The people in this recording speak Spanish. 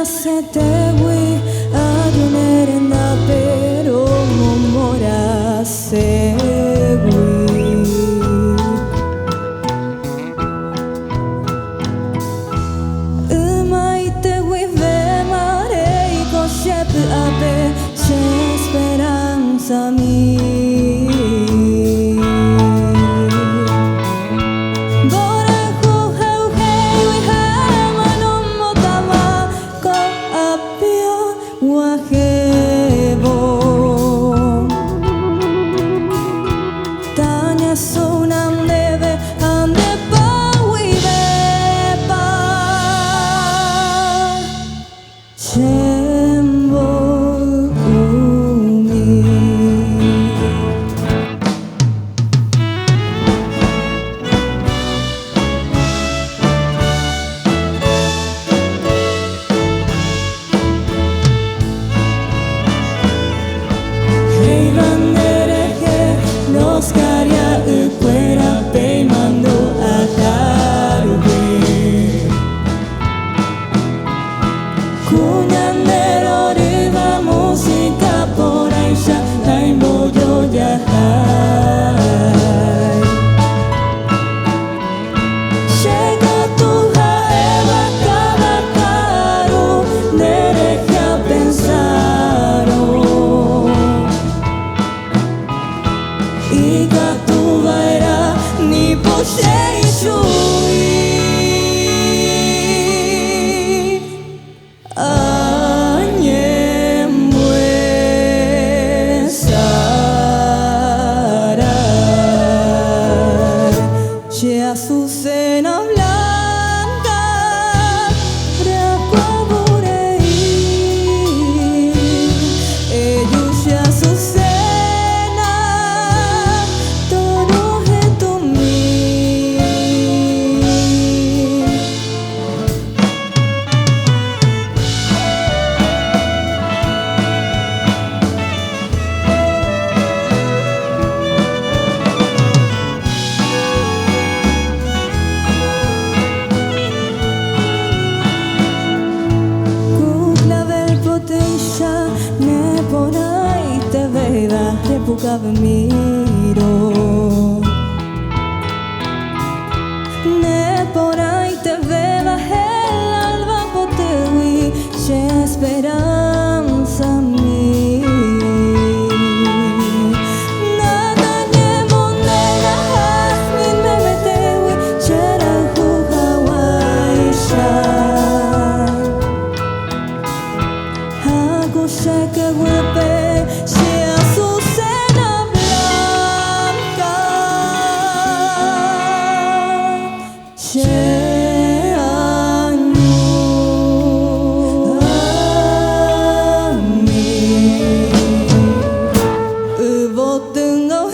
Se te voy a tener en la pero mora se umai te voy ve mare y cochep ape se esperanza mi Azucena blanca, reacuaborei, ellos azucena, todo esto mí. Repuka miro ne porai te veva el alba potewi che esperanza mi nada ne monera hasmin me metewi chera juhawaisha hago shaka wepe Uvåt ung och